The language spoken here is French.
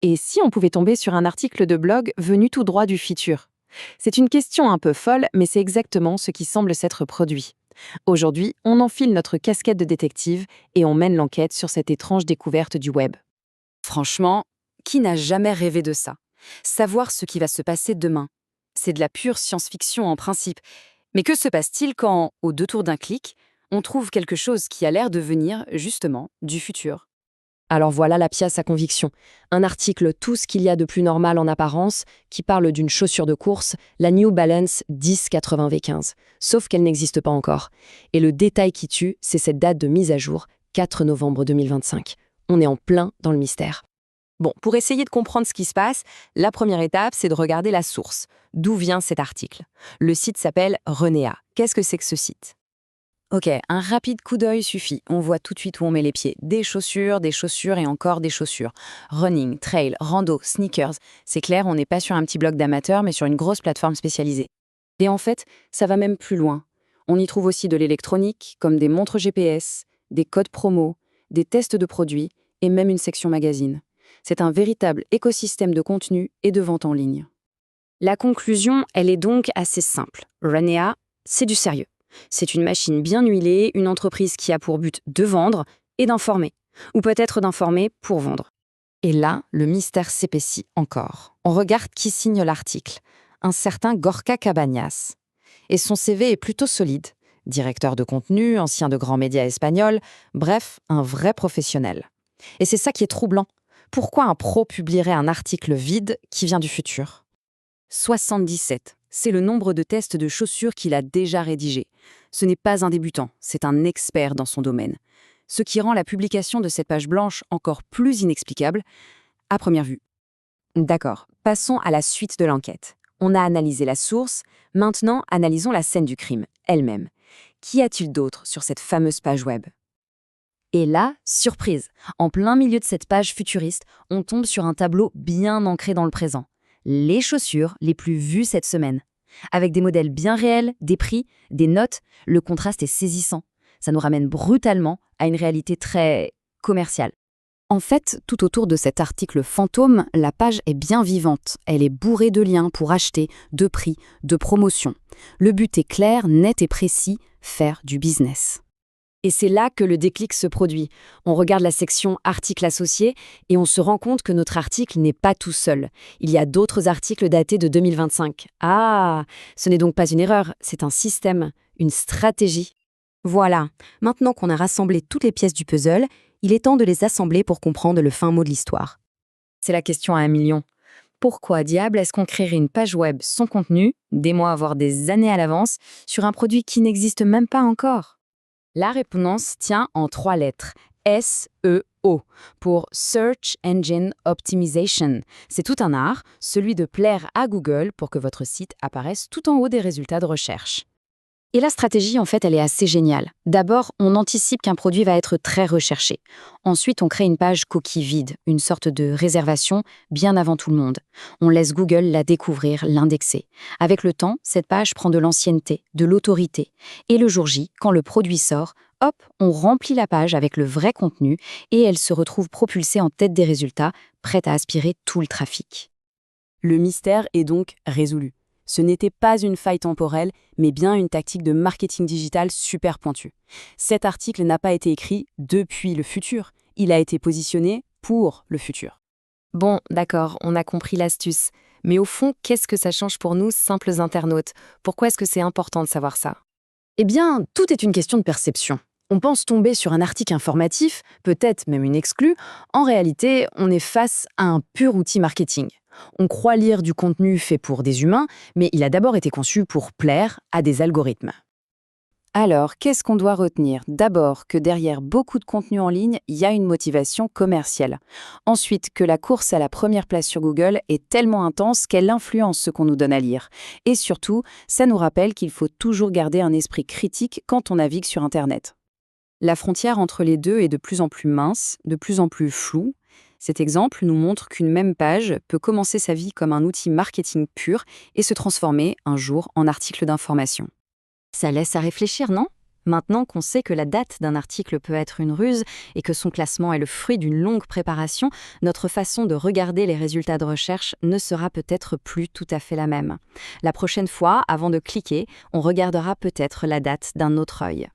Et si on pouvait tomber sur un article de blog venu tout droit du futur? C'est une question un peu folle, mais c'est exactement ce qui semble s'être produit. Aujourd'hui, on enfile notre casquette de détective et on mène l'enquête sur cette étrange découverte du web. Franchement, qui n'a jamais rêvé de ça? Savoir ce qui va se passer demain. C'est de la pure science-fiction en principe. Mais que se passe-t-il quand, au détour d'un clic, on trouve quelque chose qui a l'air de venir, justement, du futur? Alors voilà la pièce à conviction. Un article tout ce qu'il y a de plus normal en apparence, qui parle d'une chaussure de course, la New Balance 1080 V15. Sauf qu'elle n'existe pas encore. Et le détail qui tue, c'est cette date de mise à jour, 4 novembre 2025. On est en plein dans le mystère. Bon, pour essayer de comprendre ce qui se passe, la première étape, c'est de regarder la source. D'où vient cet article? Le site s'appelle Renea. Qu'est-ce que c'est que ce site? Ok, un rapide coup d'œil suffit. On voit tout de suite où on met les pieds. Des chaussures et encore des chaussures. Running, trail, rando, sneakers. C'est clair, on n'est pas sur un petit blog d'amateurs, mais sur une grosse plateforme spécialisée. Et en fait, ça va même plus loin. On y trouve aussi de l'électronique, comme des montres GPS, des codes promo, des tests de produits et même une section magazine. C'est un véritable écosystème de contenu et de vente en ligne. La conclusion, elle est donc assez simple. Renea, c'est du sérieux. C'est une machine bien huilée, une entreprise qui a pour but de vendre et d'informer. Ou peut-être d'informer pour vendre. Et là, le mystère s'épaissit encore. On regarde qui signe l'article. Un certain Gorka Cabañas. Et son CV est plutôt solide. Directeur de contenu, ancien de grands médias espagnols, bref, un vrai professionnel. Et c'est ça qui est troublant. Pourquoi un pro publierait un article vide qui vient du futur? 77. C'est le nombre de tests de chaussures qu'il a déjà rédigés. Ce n'est pas un débutant, c'est un expert dans son domaine. Ce qui rend la publication de cette page blanche encore plus inexplicable à première vue. D'accord, passons à la suite de l'enquête. On a analysé la source, maintenant analysons la scène du crime, elle-même. Qu'y a-t-il d'autre sur cette fameuse page web? Et là, surprise, en plein milieu de cette page futuriste, on tombe sur un tableau bien ancré dans le présent. Les chaussures les plus vues cette semaine. Avec des modèles bien réels, des prix, des notes, le contraste est saisissant. Ça nous ramène brutalement à une réalité très commerciale. En fait, tout autour de cet article fantôme, la page est bien vivante. Elle est bourrée de liens pour acheter, de prix, de promotions. Le but est clair, net et précis, faire du business. Et c'est là que le déclic se produit. On regarde la section articles associés et on se rend compte que notre article n'est pas tout seul. Il y a d'autres articles datés de 2025. Ah, ce n'est donc pas une erreur, c'est un système, une stratégie. Voilà, maintenant qu'on a rassemblé toutes les pièces du puzzle, il est temps de les assembler pour comprendre le fin mot de l'histoire. C'est la question à 1 million. Pourquoi diable est-ce qu'on créerait une page web sans contenu, des mois voire des années à l'avance, sur un produit qui n'existe même pas encore? La réponse tient en 3 lettres. SEO, pour Search Engine Optimization. C'est tout un art, celui de plaire à Google pour que votre site apparaisse tout en haut des résultats de recherche. Et la stratégie, en fait, elle est assez géniale. D'abord, on anticipe qu'un produit va être très recherché. Ensuite, on crée une page coquille vide, une sorte de réservation bien avant tout le monde. On laisse Google la découvrir, l'indexer. Avec le temps, cette page prend de l'ancienneté, de l'autorité. Et le jour J, quand le produit sort, hop, on remplit la page avec le vrai contenu et elle se retrouve propulsée en tête des résultats, prête à aspirer tout le trafic. Le mystère est donc résolu. Ce n'était pas une faille temporelle, mais bien une tactique de marketing digital super pointue. Cet article n'a pas été écrit depuis le futur, il a été positionné pour le futur. Bon, d'accord, on a compris l'astuce. Mais au fond, qu'est-ce que ça change pour nous, simples internautes? Pourquoi est-ce que c'est important de savoir ça? Eh bien, tout est une question de perception. On pense tomber sur un article informatif, peut-être même une exclue. En réalité, on est face à un pur outil marketing. On croit lire du contenu fait pour des humains, mais il a d'abord été conçu pour plaire à des algorithmes. Alors, qu'est-ce qu'on doit retenir? D'abord, que derrière beaucoup de contenu en ligne, il y a une motivation commerciale. Ensuite, que la course à la première place sur Google est tellement intense qu'elle influence ce qu'on nous donne à lire. Et surtout, ça nous rappelle qu'il faut toujours garder un esprit critique quand on navigue sur Internet. La frontière entre les deux est de plus en plus mince, de plus en plus floue. Cet exemple nous montre qu'une même page peut commencer sa vie comme un outil marketing pur et se transformer un jour en article d'information. Ça laisse à réfléchir, non? Maintenant qu'on sait que la date d'un article peut être une ruse et que son classement est le fruit d'une longue préparation, notre façon de regarder les résultats de recherche ne sera peut-être plus tout à fait la même. La prochaine fois, avant de cliquer, on regardera peut-être la date d'un autre œil.